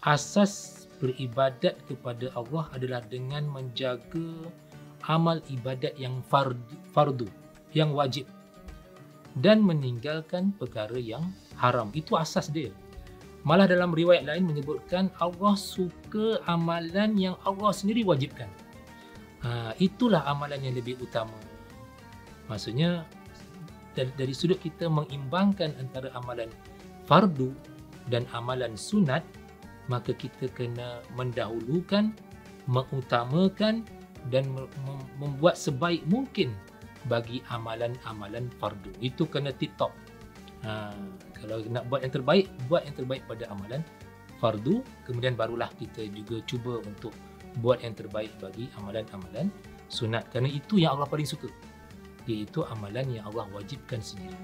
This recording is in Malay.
asas beribadat kepada Allah adalah dengan menjaga amal ibadat yang fardu, yang wajib, dan meninggalkan perkara yang haram. Itu asas dia. Malah dalam riwayat lain menyebutkan Allah suka amalan yang Allah sendiri wajibkan. Itulah amalan yang lebih utama. Maksudnya dari sudut kita mengimbangkan antara amalan fardu dan amalan sunat, maka kita kena mendahulukan, mengutamakan dan membuat sebaik mungkin bagi amalan-amalan fardu. Itu kena tip-top. Kalau nak buat yang terbaik, buat yang terbaik pada amalan fardu, kemudian barulah kita juga cuba untuk buat yang terbaik bagi amalan-amalan sunat, kerana itu yang Allah paling suka, iaitu amalan yang Allah wajibkan sendiri.